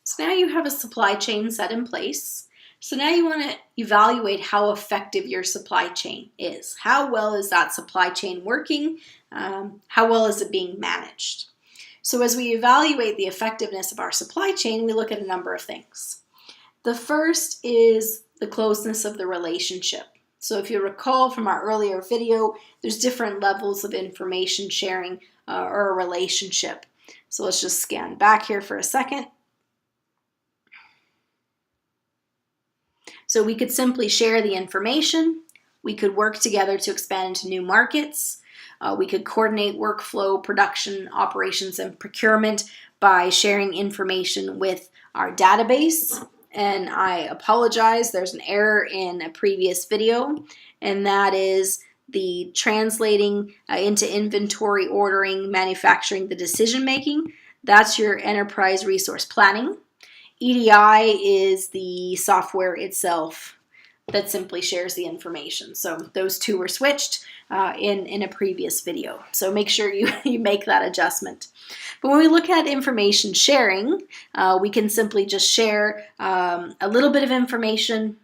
So now you have a supply chain set in place. So now you want to evaluate how effective your supply chain is. How well is that supply chain working? How well is it being managed? So as we evaluate the effectiveness of our supply chain, we look at a number of things. The first is the closeness of the relationship. So if you recall from our earlier video, there's different levels of information sharing or a relationship. So let's just scan back here for a second. So we could simply share the information. We could work together to expand into new markets. We could coordinate workflow, production, operations, and procurement by sharing information with our database. And I apologize, there's an error in a previous video, and that is the translating into inventory, ordering, manufacturing, the decision making. That's your enterprise resource planning. EDI is the software itself that simply shares the information. So those two were switched in a previous video. So make sure you make that adjustment. But when we look at information sharing, we can simply just share a little bit of information.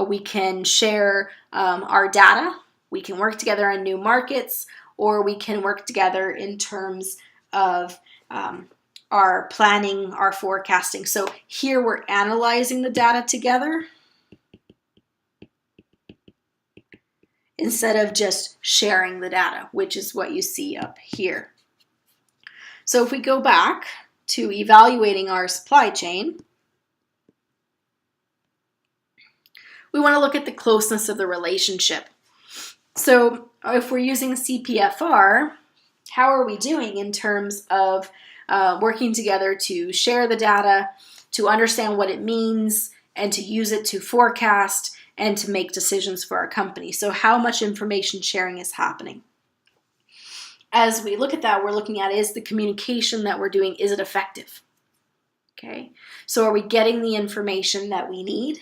We can share our data. We can work together on new markets, or we can work together in terms of our planning, our forecasting. So here we're analyzing the data together instead of just sharing the data, which is what you see up here. So if we go back to evaluating our supply chain, we want to look at the closeness of the relationship. So if we're using CPFR, how are we doing in terms of working together to share the data, to understand what it means, and to use it to forecast and to make decisions for our company? So how much information sharing is happening? As we look at that, we're looking at, is the communication that we're doing, is it effective? Okay, so are we getting the information that we need?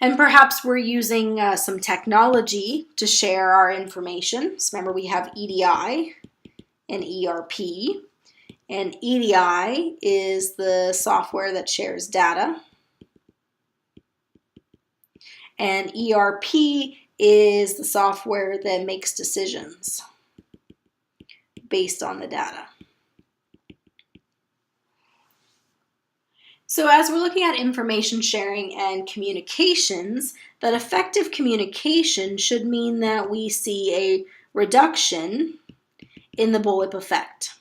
And perhaps we're using some technology to share our information. So remember, we have EDI and ERP. And EDI is the software that shares data. And ERP is the software that makes decisions based on the data. So as we're looking at information sharing and communications, that effective communication should mean that we see a reduction in the bullwhip effect.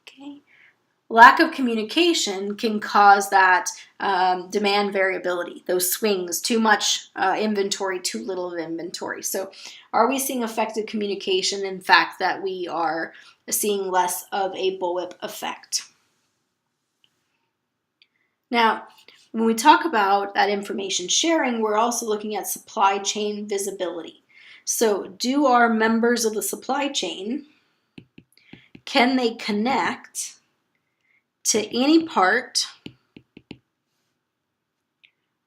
Okay. Lack of communication can cause that demand variability, those swings, too much inventory, too little of inventory. So are we seeing effective communication? In fact, that we are seeing less of a bullwhip effect. Now, when we talk about that information sharing, we're also looking at supply chain visibility. So do our members of the supply chain, can they connect to any part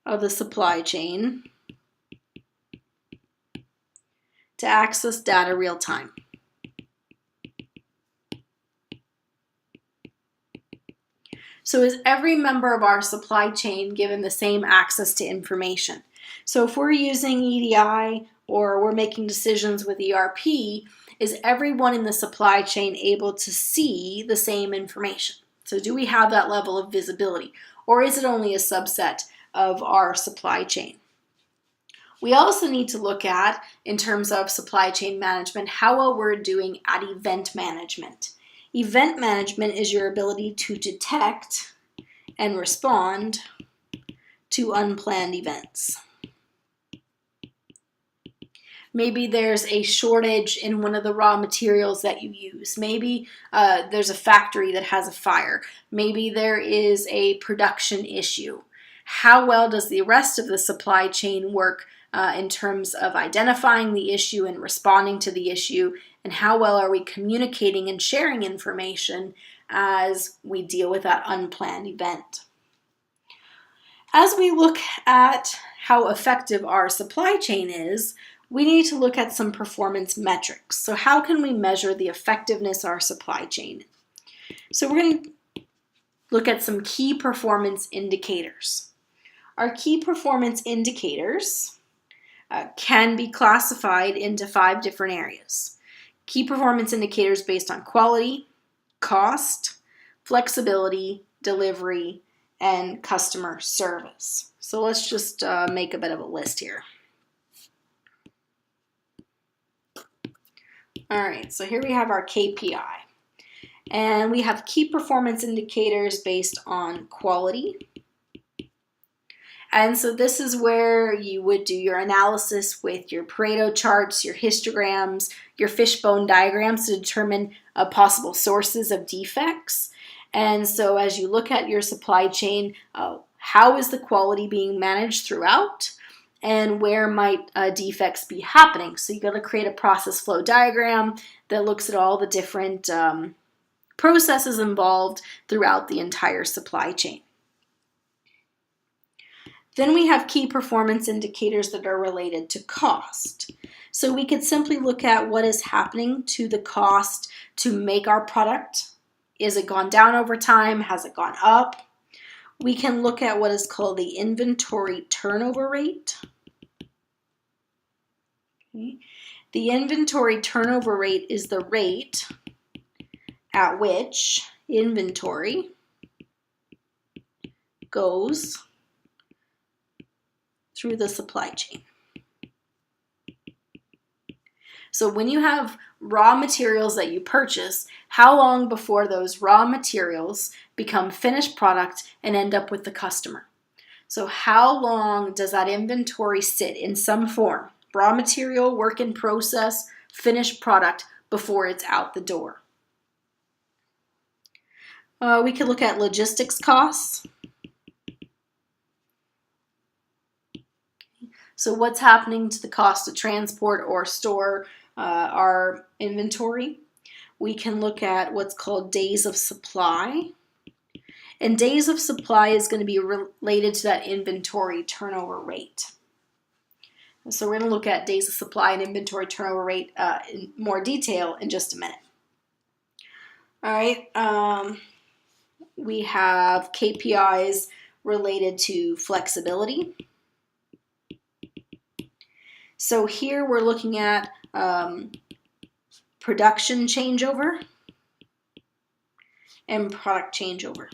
of the supply chain to access data real time? So is every member of our supply chain given the same access to information? So if we're using EDI or we're making decisions with ERP, is everyone in the supply chain able to see the same information? So do we have that level of visibility, or is it only a subset of our supply chain? We also need to look at, in terms of supply chain management, how well we're doing at event management. Event management is your ability to detect and respond to unplanned events. Maybe there's a shortage in one of the raw materials that you use. Maybe there's a factory that has a fire. Maybe there is a production issue. How well does the rest of the supply chain work in terms of identifying the issue and responding to the issue? And how well are we communicating and sharing information as we deal with that unplanned event? As we look at how effective our supply chain is, we need to look at some performance metrics. So how can we measure the effectiveness of our supply chain? So we're going to look at some key performance indicators. Our key performance indicators can be classified into 5 different areas. Key performance indicators based on quality, cost, flexibility, delivery, and customer service. So let's just make a bit of a list here. All right, so here we have our KPI. And we have key performance indicators based on quality. And so this is where you would do your analysis with your Pareto charts, your histograms, your fishbone diagrams to determine possible sources of defects. And so as you look at your supply chain, how is the quality being managed throughout? And where might defects be happening? So you got to create a process flow diagram that looks at all the different processes involved throughout the entire supply chain. Then we have key performance indicators that are related to cost. So we could simply look at what is happening to the cost to make our product. Is it gone down over time? Has it gone up? We can look at what is called the inventory turnover rate. Okay. The inventory turnover rate is the rate at which inventory goes through the supply chain. So when you have raw materials that you purchase, how long before those raw materials become finished product and end up with the customer? So how long does that inventory sit in some form, raw material, work in process, finished product, before it's out the door? We could look at logistics costs. So what's happening to the cost to transport or store our inventory? We can look at what's called days of supply. And days of supply is going to be related to that inventory turnover rate. So we're going to look at days of supply and inventory turnover rate in more detail in just a minute. All right. We have KPIs related to flexibility. So here we're looking at production changeover and product changeover.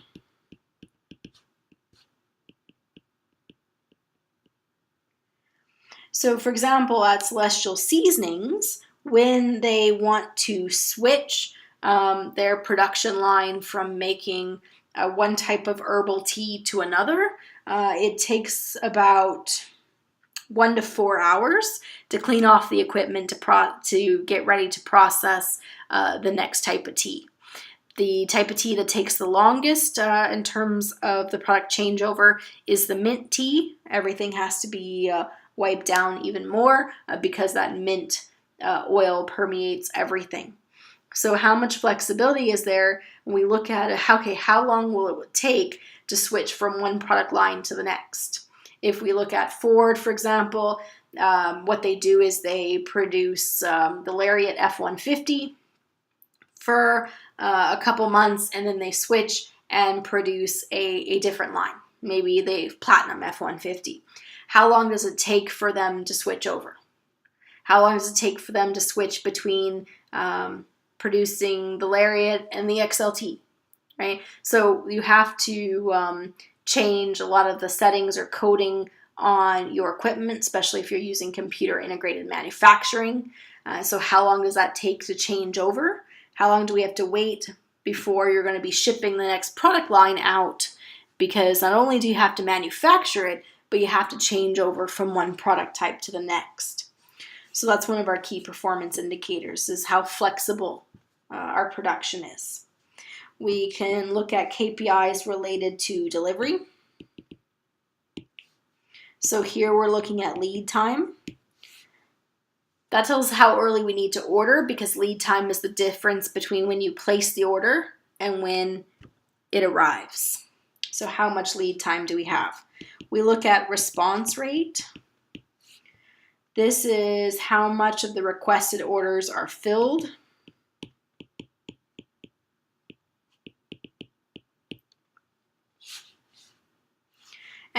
So for example, at Celestial Seasonings, when they want to switch their production line from making one type of herbal tea to another, it takes about 1 to 4 hours to clean off the equipment to get ready to process the next type of tea. The type of tea that takes the longest in terms of the product changeover is the mint tea. Everything has to be wiped down even more because that mint oil permeates everything. So how much flexibility is there when we look at it? How long will it take to switch from one product line to the next? If we look at Ford, for example, what they do is they produce the Lariat F-150 for a couple months, and then they switch and produce a different line. Maybe the Platinum F-150. How long does it take for them to switch over? How long does it take for them to switch between producing the Lariat and the XLT, right? So you have to change a lot of the settings or coding on your equipment, especially if you're using computer integrated manufacturing. So how long does that take to change over? How long do we have to wait before you're going to be shipping the next product line out? Because not only do you have to manufacture it, but you have to change over from one product type to the next. So that's one of our key performance indicators, is how flexible our production is. We can look at KPIs related to delivery. So here we're looking at lead time. That tells us how early we need to order, because lead time is the difference between when you place the order and when it arrives. So how much lead time do we have? We look at response rate. This is how much of the requested orders are filled.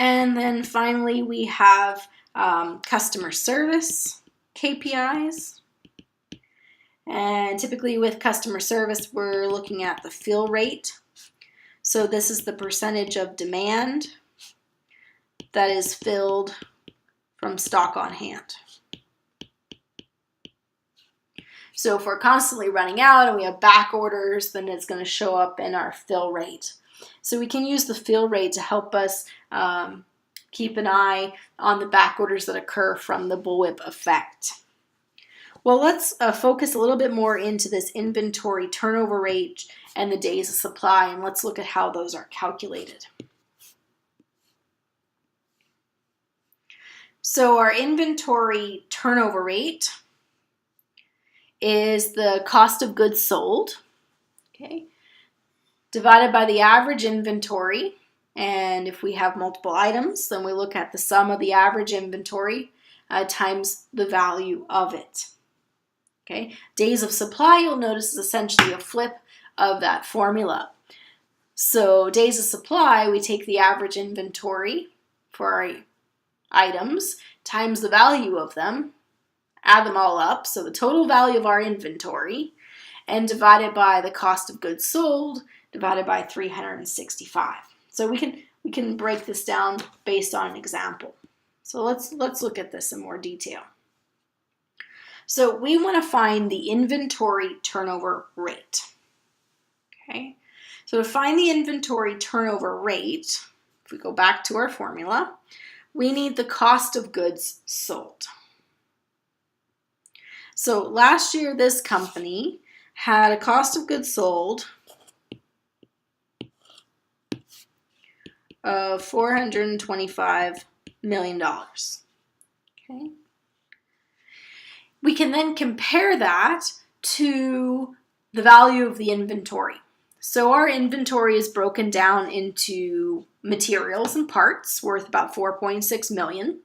And then finally, we have customer service KPIs. And typically with customer service, we're looking at the fill rate. So this is the percentage of demand that is filled from stock on hand. So if we're constantly running out and we have back orders, then it's going to show up in our fill rate. So we can use the fill rate to help us keep an eye on the back orders that occur from the bullwhip effect. Well, let's focus a little bit more into this inventory turnover rate and the days of supply, and let's look at how those are calculated. So our inventory turnover rate is the cost of goods sold, okay, divided by the average inventory. And if we have multiple items, then we look at the sum of the average inventory times the value of it. Okay, days of supply, you'll notice, is essentially a flip of that formula. So days of supply, we take the average inventory for our items times the value of them, add them all up, so the total value of our inventory, and divide it by the cost of goods sold divided by 365. So we can break this down based on an example. So let's look at this in more detail. So we want to find the inventory turnover rate. Okay, so to find the inventory turnover rate, if we go back to our formula, we need the cost of goods sold. So last year, this company had a cost of goods sold of $425 million. Okay. We can then compare that to the value of the inventory. So our inventory is broken down into materials and parts worth about $4.6 million.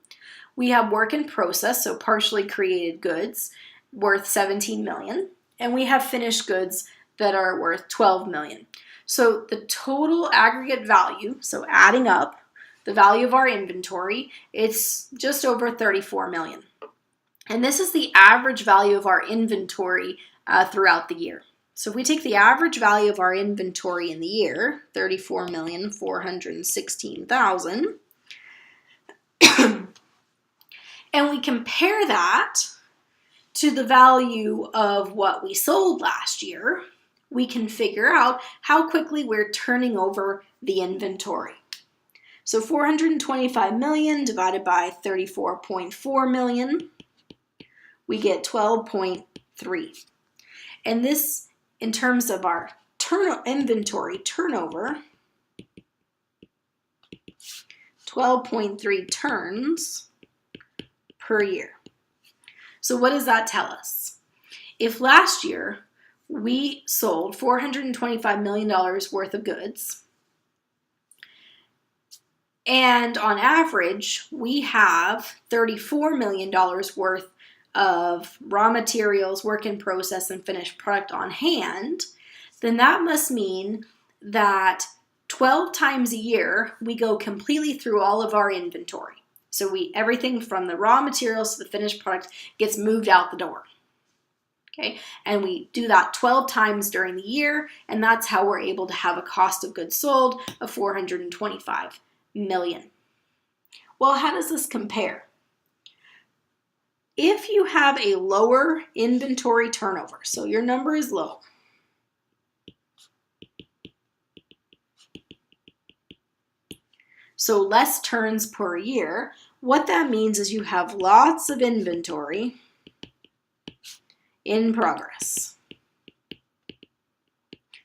We have work in process, so partially created goods, worth $17 million. And we have finished goods that are worth $12 million. So the total aggregate value, so adding up the value of our inventory, it's just over $34 million. And this is the average value of our inventory throughout the year. So if we take the average value of our inventory in the year, $34,416,000, and we compare that to the value of what we sold last year, we can figure out how quickly we're turning over the inventory. So 425 million divided by 34.4 million, we get 12.3. And this, in terms of our inventory turnover, 12.3 turns per year. So what does that tell us? If last year we sold $425 million worth of goods, and on average we have $34 million worth of raw materials, work in process, and finished product on hand, then that must mean that 12 times a year we go completely through all of our inventory. So everything from the raw materials to the finished product gets moved out the door. Okay, and we do that 12 times during the year, and that's how we're able to have a cost of goods sold of $425 million. Well, how does this compare? If you have a lower inventory turnover, so your number is low, so less turns per year, what that means is you have lots of inventory in progress.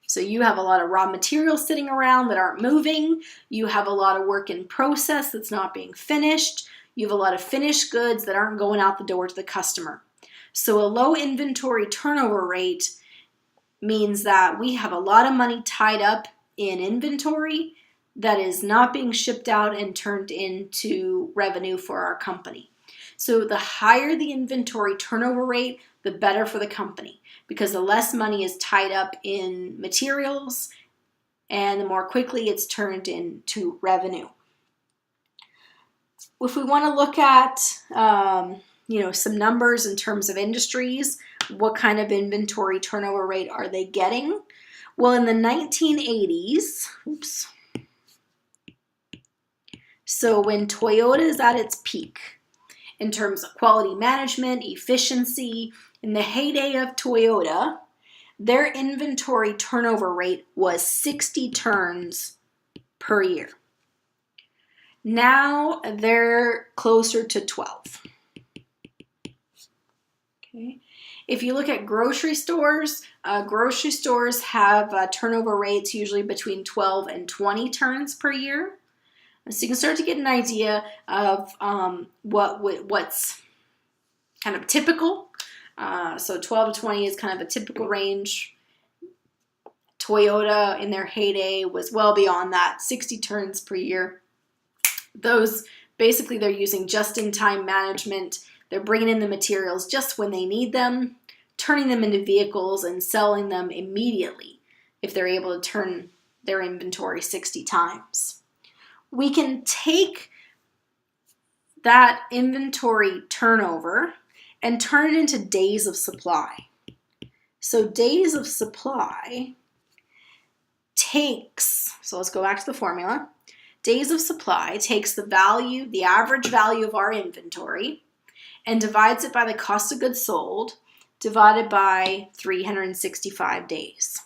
So you have a lot of raw materials sitting around that aren't moving. You have a lot of work in process that's not being finished. You have a lot of finished goods that aren't going out the door to the customer. So a low inventory turnover rate means that we have a lot of money tied up in inventory that is not being shipped out and turned into revenue for our company. So the higher the inventory turnover rate, the better for the company, because the less money is tied up in materials and the more quickly it's turned into revenue. If we want to look at, some numbers in terms of industries, what kind of inventory turnover rate are they getting? Well, in the 1980s, so when Toyota is at its peak in terms of quality management, efficiency, in the heyday of Toyota, their inventory turnover rate was 60 turns per year. Now they're closer to 12. Okay. If you look at grocery stores have turnover rates usually between 12 and 20 turns per year. So you can start to get an idea of what's kind of typical. So 12 to 20 is kind of a typical range. Toyota in their heyday was well beyond that, 60 turns per year. Those, basically they're using just-in-time management. They're bringing in the materials just when they need them, turning them into vehicles and selling them immediately if they're able to turn their inventory 60 times. We can take that inventory turnover and turn it into days of supply. So days of supply so let's go back to the formula. Days of supply takes the average value of our inventory, and divides it by the cost of goods sold divided by 365 days.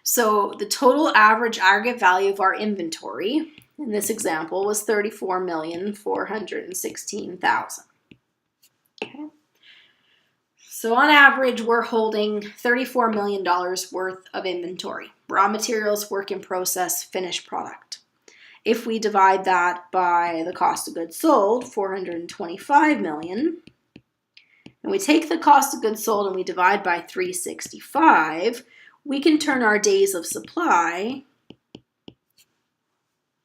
So the total average aggregate value of our inventory in this example was $34,416,000. Okay. So on average, we're holding $34 million worth of inventory, raw materials, work in process, finished product. If we divide that by the cost of goods sold, $425 million, and we take the cost of goods sold and we divide by 365, we can turn our days of supply,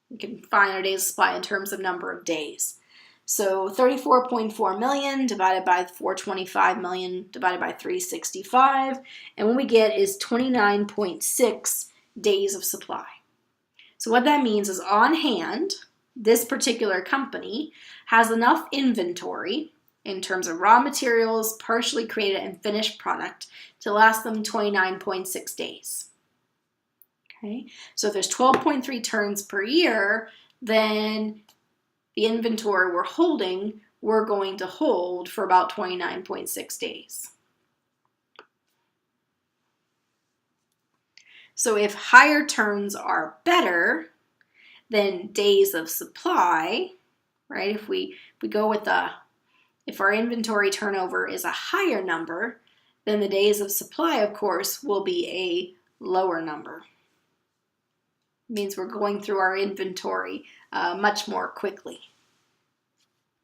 we can find our days of supply in terms of number of days. So 34.4 million divided by 425 million divided by 365, and what we get is 29.6 days of supply. So what that means is on hand, this particular company has enough inventory in terms of raw materials, partially created and finished product to last them 29.6 days. Okay, so if there's 12.3 turns per year, then the inventory we're going to hold for about 29.6 days. So if higher turns are better than days of supply, right? If we go with if our inventory turnover is a higher number, then the days of supply, of course, will be a lower number. It means we're going through our inventory much more quickly.